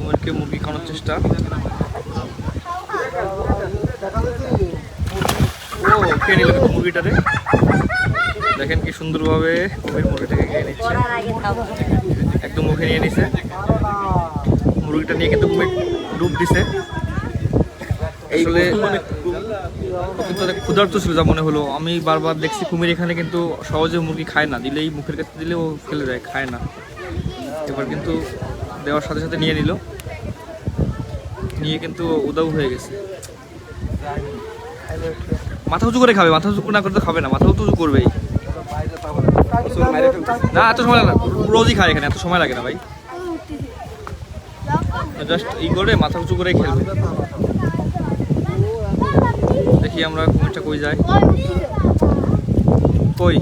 কুমিরকে মুরগি খাওয়ানোর চেষ্টা। ও খেয়ে নিল কিন্তু মুরগিটারে। দেখেন কি সুন্দরভাবে কুমির মুরগিটাকে খেয়ে নিচ্ছে, একদম মুখে নিয়ে নিছে। মুরগিটা নিয়ে কিন্তু কুমির ডুব দিছে। আসলে ক্ষুধার্ত ছিল যা মনে হলো। আমি বারবার দেখছি কুমির এখানে কিন্তু সহজে মুরগি খায় না, দিলেই মুখের কাছে দিলেও ফেলে দেয়, খায় না। এবার কিন্তু দেওয়ার সাথে সাথে নিয়ে নিল, নিয়ে কিন্তু উদাও হয়ে গেছে। মাথা উঁচু করে খাবে, মাথা উঁচু না করতে খাবে না, মাথা উঁচু করবেই। না এত সময় লাগে না, রোজই খায় এখানে, এত সময় লাগে না ভাই। জাস্ট ই করে মাথা উঁচু করে খেলবে। দেখি আমরা কুমিরটা কই যায়, কই?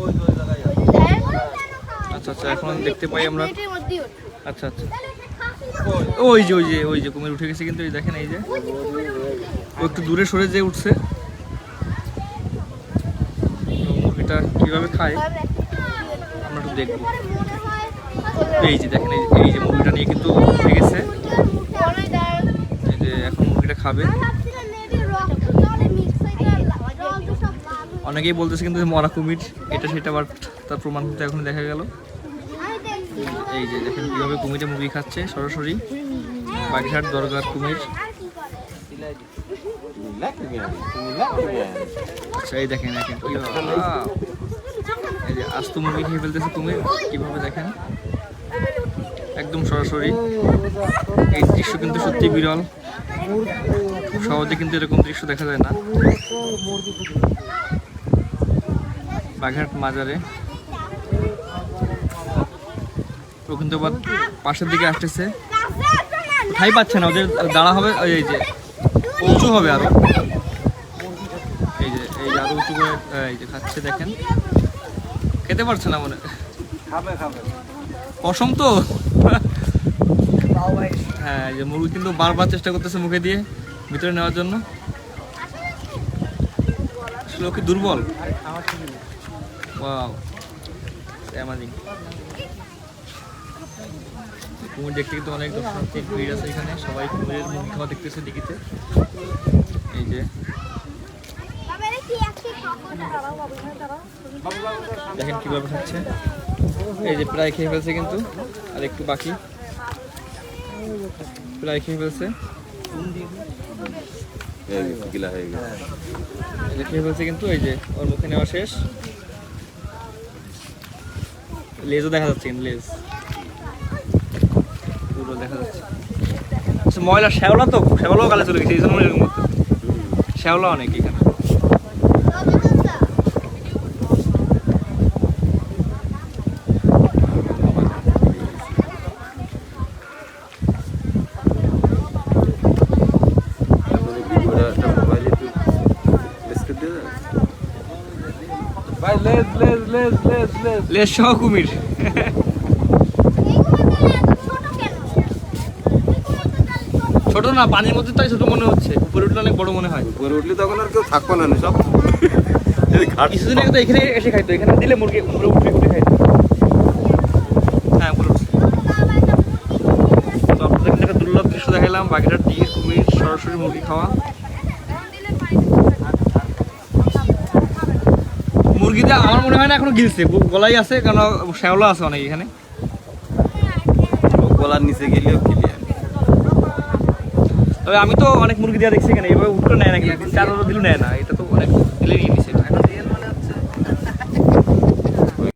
আচ্ছা আচ্ছা, এখন দেখতে পাই আমরা। আচ্ছা আচ্ছা, ওই যে ওই যে ওই যে কুমির উঠে গেছে কিন্তু। এই দেখেন, এই যে ও একটু দূরে সরে যে উঠছে। মুরগিটা কিভাবে খায় আমরা একটু দেখবো। এই যে দেখেন, এই যে মুরগিটা নিয়ে কিন্তু উঠে গেছে। এই যে এখন মুরগিটা খাবে। অনেকেই বলতেছে কিন্তু মরা কুমির এটা সেটা, বাট তার প্রমাণ কিন্তু এখন দেখা গেল। এই যে দেখেন কিভাবে কুমিরে মুরগি খাচ্ছে সরাসরি। বাগেরহাট দরগার কুমির। আচ্ছা এই দেখেন, দেখেন এই যে আস্ত মুরগি খেয়ে ফেলতেছে কুমির কিভাবে, দেখেন একদম সরাসরি। এই দৃশ্য কিন্তু সত্যি বিরল, খুব সহজে কিন্তু এরকম দৃশ্য দেখা যায় না। বাগেরহাট মাজারে ও কিন্তু আবার পাশের দিকে আসতেছে, ঠাই পাচ্ছে না, ওদের দাঁড়া হবে। এই যে উঁচু হবে আরো, এই যে আরো উঁচু করে এই যে খাচ্ছে। দেখেন খেতে পারছে না, মনে কসম তো। হ্যাঁ, এই যে মুরগি কিন্তু বারবার চেষ্টা করতেছে মুখে দিয়ে ভিতরে নেওয়ার জন্য। আসলে ওকে দুর্বল। Wow, amazing. কুমির দেখতে কিন্তু অনেক দর্শনার্থী ভিড় আছে এখানে, সবাই কুমিরের মুরগি খাওয়া দেখতেছে দেখিতে। এই যে দেখেন কিভাবে খাচ্ছে। এই যে প্রায় খেয়ে ফেলছে কিন্তু, আর একটু বাকি, প্রায় খেয়ে ফেলছে। খেয়ে ফেলছে কিন্তু, এই যে ওর মুখে নেওয়া শেষ। লেজও দেখা যাচ্ছে কিন্তু, লেজ পুরো দেখা যাচ্ছে। আচ্ছা ময়লা শ্যাওলা, তো শ্যাওলাও গালে চলে গেছে, এই জন্য এরকম করতে। শ্যাওলা অনেক এখানে। লেজ সহ কুমির। ছোট না, পানির মধ্যে তাই ছোট মনে হচ্ছে, উপরে উঠলে অনেক বড় মনে হয়। উপরে উঠলে তখন আর কেউ থাকবো না সব। কিছুদিন আগে তো এখানে এসে খাইতো, এখানে দিলে মুরগি উপরে উঠে উঠে খাইতো। হ্যাঁ উপরে উঠছে। তো আপনাদের একটা দুর্লভ দৃশ্য দেখালাম, বাগেরহাট দিঘির কুমির সরাসরি মুরগি খাওয়া। মুরগিতে আমার মনে হয় না এখনো গিলছে, গলাই আছে, কারণ শ্যাওলা আছে অনেক এখানে। গলার নিচে গেলেও ক্লিয়ার। তবে আমি তো অনেক মুরগি দেওয়া দেখছি এখানে, এভাবে উঠতে নেয় না, কিন্তু চার দিলেও নেয় না। এটা তো অনেক দিলে নিয়ে নিছে।